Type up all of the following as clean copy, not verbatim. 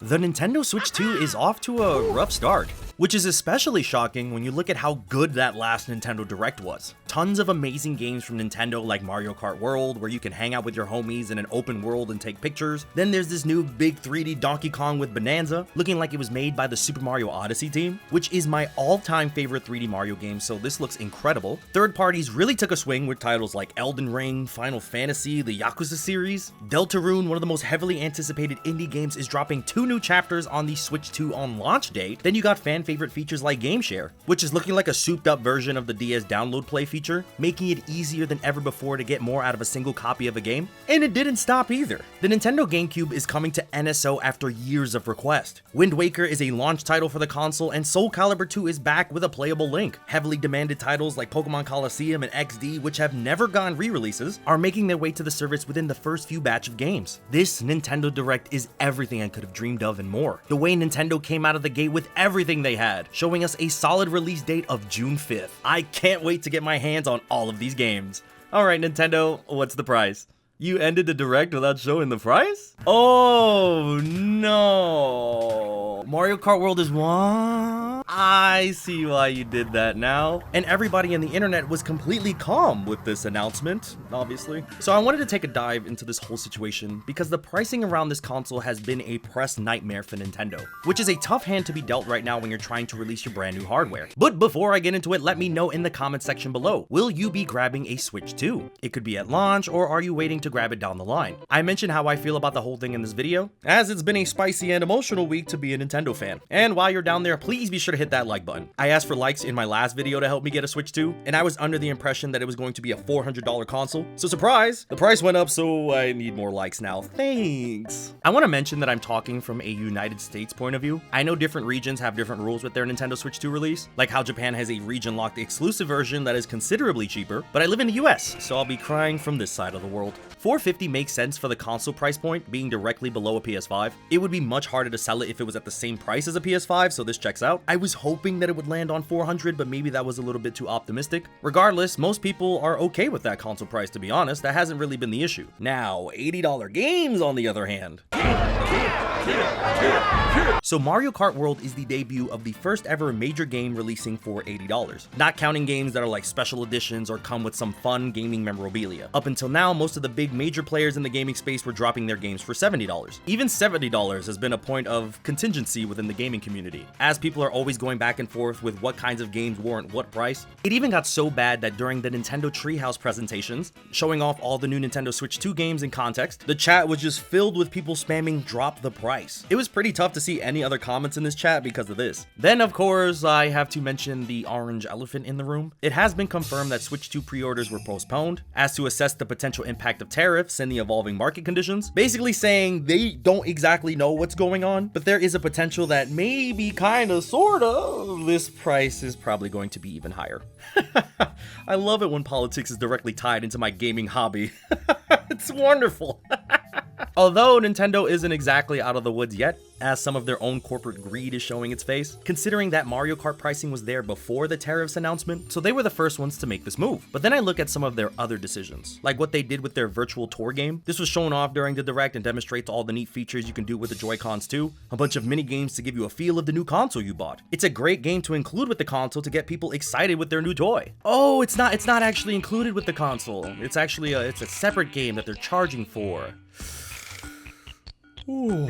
The Nintendo Switch 2 is off to a rough start, which is especially shocking when you look at how good that last Nintendo Direct was. Tons of amazing games from Nintendo like Mario Kart World, where you can hang out with your homies in an open world and take pictures. Then there's this new big 3D Donkey Kong with Bonanza, looking like it was made by the Super Mario Odyssey team, which is my all-time favorite 3D Mario game, so this looks incredible. Third parties really took a swing with titles like Elden Ring, Final Fantasy, the Yakuza series. Deltarune, one of the most heavily anticipated indie games, is dropping 2 new chapters on the Switch 2 on launch date. Then you got fan favorite features like Game Share, which is looking like a souped up version of the DS download play feature, making it easier than ever before to get more out of a single copy of a game. And it didn't stop either. The Nintendo GameCube is coming to NSO after years of request. Wind Waker is a launch title for the console, and Soul Calibur 2 is back with a playable Link. Heavily demanded titles like Pokemon Coliseum and XD, which have never gotten re-releases, are making their way to the service within the first few batch of games. This Nintendo Direct is everything I could have dreamed of and more. The way Nintendo came out of the gate with everything they had, showing us a solid release date of June 5th. I can't wait to get my hands on all of these games. Alright Nintendo, what's the price? You ended the Direct without showing the price? Oh no! Mario Kart World is what? I see why you did that now. And everybody on the internet was completely calm with this announcement, obviously. So I wanted to take a dive into this whole situation because the pricing around this console has been a press nightmare for Nintendo, which is a tough hand to be dealt right now when you're trying to release your brand new hardware. But before I get into it, let me know in the comment section below, will you be grabbing a Switch 2? It could be at launch, or are you waiting to grab it down the line? I mentioned how I feel about the whole thing in this video, as it's been a spicy and emotional week to be a Nintendo fan. And while you're down there, please be sure to hit that like button. I asked for likes in my last video to help me get a Switch 2, and I was under the impression that it was going to be a $400 console. So surprise, the price went up, so I need more likes now. Thanks. I want to mention that I'm talking from a United States point of view. I know different regions have different rules with their Nintendo Switch 2 release, like how Japan has a region-locked exclusive version that is considerably cheaper, but I live in the US, so I'll be crying from this side of the world. $450 makes sense for the console price point being directly below a PS5. It would be much harder to sell it if it was at the same price as a PS5, so this checks out. I was hoping that it would land on $400, but maybe that was a little bit too optimistic. Regardless, most people are okay with that console price, to be honest. That hasn't really been the issue. Now, $80 games on the other hand. So Mario Kart World is the debut of the first ever major game releasing for $80, not counting games that are like special editions or come with some fun gaming memorabilia. Up until now, most of the big major players in the gaming space were dropping their games for $70. Even $70 has been a point of contingency within the gaming community, as people are always going back and forth with what kinds of games warrant what price. It even got so bad that during the Nintendo Treehouse presentations, showing off all the new Nintendo Switch 2 games in context, the chat was just filled with people spamming drop the price. It was pretty tough to see any other comments in this chat because of this. Then of course, I have to mention the orange elephant in the room. It has been confirmed that Switch 2 pre-orders were postponed, as to assess the potential impact of tariffs and the evolving market conditions, basically saying they don't exactly know what's going on, but there is a potential that maybe, kinda, sorta, this price is probably going to be even higher. I love it when politics is directly tied into my gaming hobby. It's wonderful. Although Nintendo isn't exactly out of the woods yet, as some of their own corporate greed is showing its face, considering that Mario Kart pricing was there before the tariffs announcement, so they were the first ones to make this move. But then I look at some of their other decisions, like what they did with their virtual tour game. This was shown off during the Direct and demonstrates all the neat features you can do with the Joy-Cons too, a bunch of mini games to give you a feel of the new console you bought. It's a great game to include with the console to get people excited with their new toy. Oh, it's not actually included with the console. It's actually it's a separate game that they're charging for. Ooh.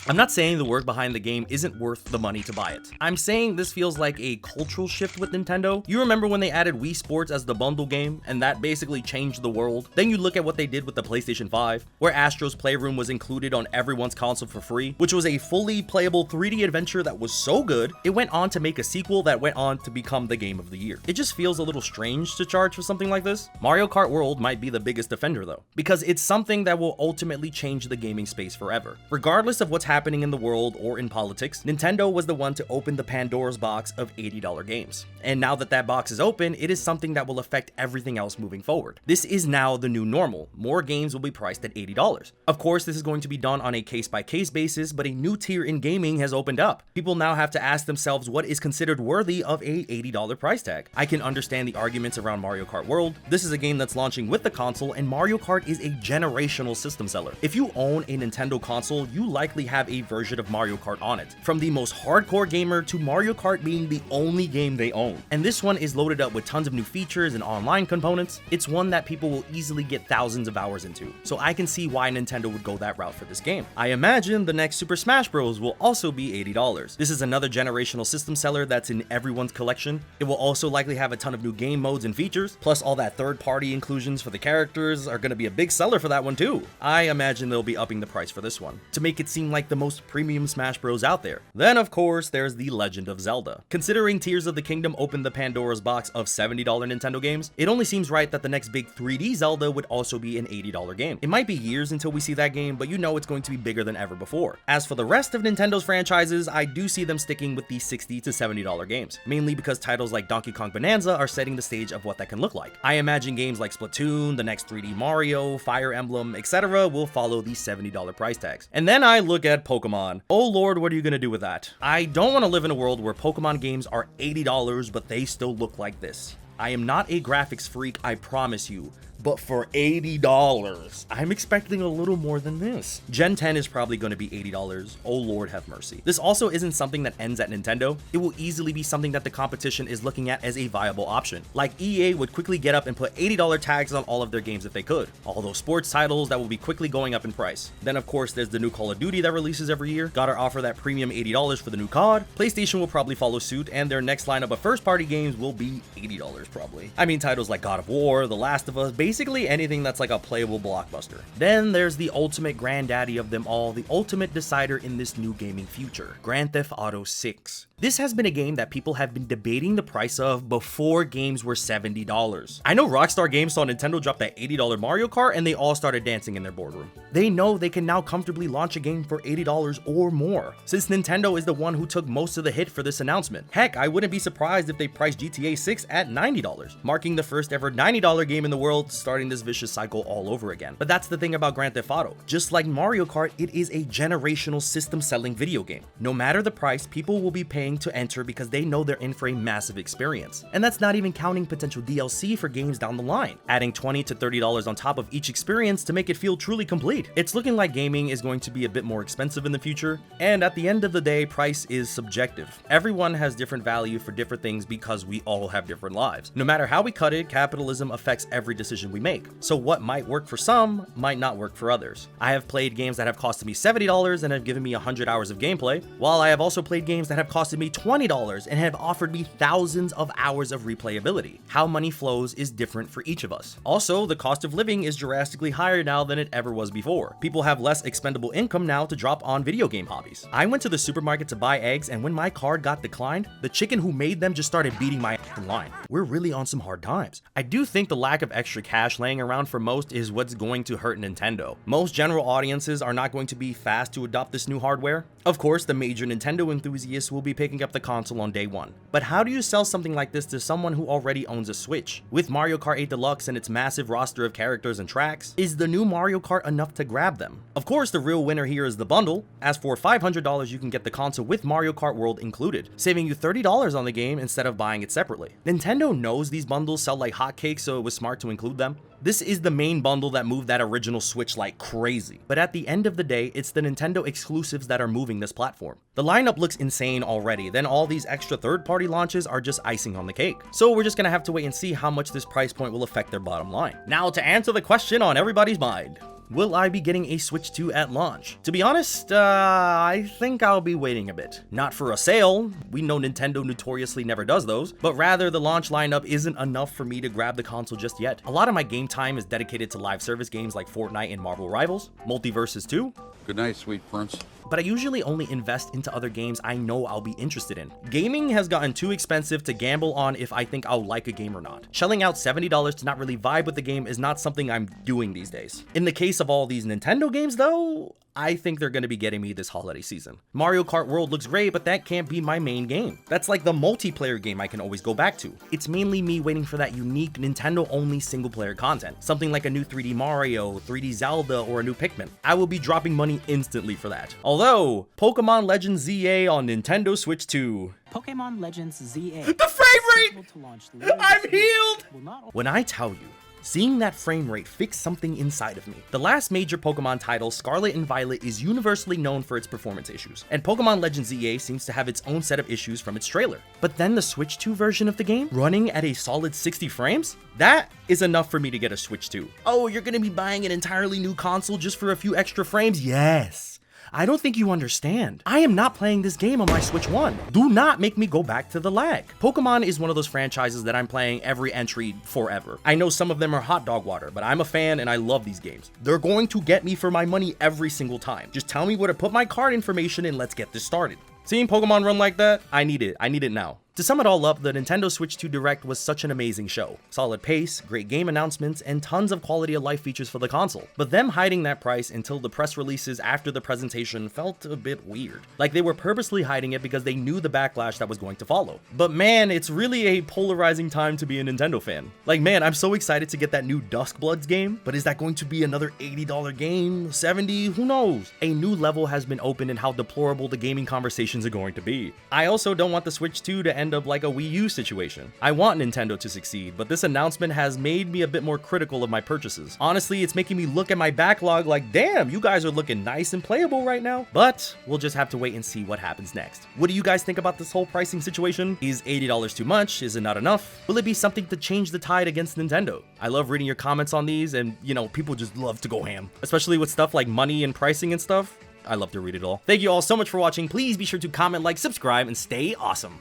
I'm not saying the work behind the game isn't worth the money to buy it. I'm saying this feels like a cultural shift with Nintendo. You remember when they added Wii Sports as the bundle game, and that basically changed the world? Then you look at what they did with the PlayStation 5, where Astro's Playroom was included on everyone's console for free, which was a fully playable 3D adventure that was so good, it went on to make a sequel that went on to become the game of the year. It just feels a little strange to charge for something like this. Mario Kart World might be the biggest offender though, because it's something that will ultimately change the gaming space forever. Regardless of what's happening in the world or in politics, Nintendo was the one to open the Pandora's box of $80 games. And now that that box is open, it is something that will affect everything else moving forward. This is now the new normal. More games will be priced at $80. Of course, this is going to be done on a case-by-case basis, but a new tier in gaming has opened up. People now have to ask themselves what is considered worthy of a $80 price tag. I can understand the arguments around Mario Kart World. This is a game that's launching with the console, and Mario Kart is a generational system seller. If you own a Nintendo console, you likely have have a version of Mario Kart on it, from the most hardcore gamer to Mario Kart being the only game they own. And this one is loaded up with tons of new features and online components. It's one that people will easily get thousands of hours into, so I can see why Nintendo would go that route for this game. I imagine the next Super Smash Bros. Will also be $80. This is another generational system seller that's in everyone's collection. It will also likely have a ton of new game modes and features, plus all that third-party inclusions for the characters are going to be a big seller for that one too. I imagine they'll be upping the price for this one, to make it seem like the most premium Smash Bros. Out there. Then of course there's The Legend of Zelda. Considering Tears of the Kingdom opened the Pandora's box of $70 Nintendo games, it only seems right that the next big 3D Zelda would also be an $80 game. It might be years until we see that game, but you know it's going to be bigger than ever before. As for the rest of Nintendo's franchises, I do see them sticking with the $60 to $70 games, mainly because titles like Donkey Kong Bonanza are setting the stage of what that can look like. I imagine games like Splatoon, the next 3D Mario, Fire Emblem, etc. will follow these $70 price tags. And then I look at Pokemon. Oh lord, what are you gonna do with that? I don't want to live in a world where Pokemon games are $80, but they still look like this. I am not a graphics freak, I promise you, but for $80, I'm expecting a little more than this. Gen 10 is probably going to be $80. Oh lord have mercy. This also isn't something that ends at Nintendo. It will easily be something that the competition is looking at as a viable option. Like EA would quickly get up and put $80 tags on all of their games if they could. All those sports titles that will be quickly going up in price. Then of course there's the new Call of Duty that releases every year. Gotta offer that premium $80 for the new COD. PlayStation will probably follow suit, and their next lineup of first party games will be $80 probably. I mean titles like God of War, The Last of Us, basically anything that's like a playable blockbuster. Then there's the ultimate granddaddy of them all, the ultimate decider in this new gaming future, Grand Theft Auto 6. This has been a game that people have been debating the price of before games were $70. I know Rockstar Games saw Nintendo drop that $80 Mario Kart and they all started dancing in their boardroom. They know they can now comfortably launch a game for $80 or more, since Nintendo is the one who took most of the hit for this announcement. Heck, I wouldn't be surprised if they priced GTA 6 at $90, marking the first ever $90 game in the world, starting this vicious cycle all over again. But that's the thing about Grand Theft Auto. Just like Mario Kart, it is a generational system-selling video game. No matter the price, people will be paying to enter because they know they're in for a massive experience. And that's not even counting potential DLC for games down the line, adding $20 to $30 on top of each experience to make it feel truly complete. It's looking like gaming is going to be a bit more expensive in the future, and at the end of the day, price is subjective. Everyone has different value for different things because we all have different lives. No matter how we cut it, capitalism affects every decision we make. So what might work for some might not work for others. I have played games that have costed me $70 and have given me 100 hours of gameplay, while I have also played games that have costed me $20 and have offered me thousands of hours of replayability. How money flows is different for each of us. Also, the cost of living is drastically higher now than it ever was before. People have less expendable income now to drop on video game hobbies. I went to the supermarket to buy eggs, and when my card got declined, the chicken who made them just started beating my ass in line. We're really on some hard times. I do think the lack of extra cash laying around for most is what's going to hurt Nintendo. Most general audiences are not going to be fast to adopt this new hardware. Of course, the major Nintendo enthusiasts will be picking up the console on day one. But how do you sell something like this to someone who already owns a Switch? With Mario Kart 8 Deluxe and its massive roster of characters and tracks, is the new Mario Kart enough to grab them? Of course, the real winner here is the bundle. As for $500, you can get the console with Mario Kart World included, saving you $30 on the game instead of buying it separately. Nintendo knows these bundles sell like hotcakes, so it was smart to include them. This is the main bundle that moved that original Switch like crazy. But at the end of the day, it's the Nintendo exclusives that are moving this platform. The lineup looks insane already, then all these extra third-party launches are just icing on the cake. So we're just gonna have to wait and see how much this price point will affect their bottom line. Now to answer the question on everybody's mind. Will I be getting a Switch 2 at launch? To be honest, I think I'll be waiting a bit. Not for a sale, we know Nintendo notoriously never does those, but rather the launch lineup isn't enough for me to grab the console just yet. A lot of my game time is dedicated to live service games like Fortnite and Marvel Rivals, Multiverses 2. Good night, sweet prince. But I usually only invest into other games I know I'll be interested in. Gaming has gotten too expensive to gamble on if I think I'll like a game or not. Shelling out $70 to not really vibe with the game is not something I'm doing these days. In the case of all these Nintendo games though, I think they're going to be getting me this holiday season. Mario Kart World looks great, but that can't be my main game. That's like the multiplayer game I can always go back to. It's mainly me waiting for that unique Nintendo-only single-player content. Something like a new 3D Mario, 3D Zelda, or a new Pikmin. I will be dropping money instantly for that. Although, Pokemon Legends ZA on Nintendo Switch 2. Pokemon Legends ZA. The frame rate! I'm healed! When I tell you, Seeing that frame rate fixed something inside of me. The last major Pokemon title, Scarlet and Violet, is universally known for its performance issues, and Pokemon Legends EA seems to have its own set of issues from its trailer. But then the Switch 2 version of the game, running at a solid 60 frames? That is enough for me to get a Switch 2. Oh, you're gonna be buying an entirely new console just for a few extra frames? Yes. I don't think you understand. I am not playing this game on my Switch 1. Do not make me go back to the lag. Pokemon is one of those franchises that I'm playing every entry forever. I know some of them are hot dog water, but I'm a fan and I love these games. They're going to get me for my money every single time. Just tell me where to put my card information and let's get this started. Seeing Pokemon run like that, I need it. I need it now. To sum it all up, the Nintendo Switch 2 Direct was such an amazing show. Solid pace, great game announcements, and tons of quality of life features for the console. But them hiding that price until the press releases after the presentation felt a bit weird. Like they were purposely hiding it because they knew the backlash that was going to follow. But man, it's really a polarizing time to be a Nintendo fan. Like man, I'm so excited to get that new Duskbloods game, but is that going to be another $80 game? $70? Who knows? A new level has been opened in how deplorable the gaming conversations are going to be. I also don't want the Switch 2 to end up like a Wii U situation. I want Nintendo to succeed, but this announcement has made me a bit more critical of my purchases. Honestly, it's making me look at my backlog like, damn, you guys are looking nice and playable right now. But we'll just have to wait and see what happens next. What do you guys think about this whole pricing situation? Is $80 too much? Is it not enough? Will it be something to change the tide against Nintendo? I love reading your comments on these, and you know, people just love to go ham, especially with stuff like money and pricing and stuff. I love to read it all. Thank you all so much for watching. Please be sure to comment, like, subscribe, and stay awesome.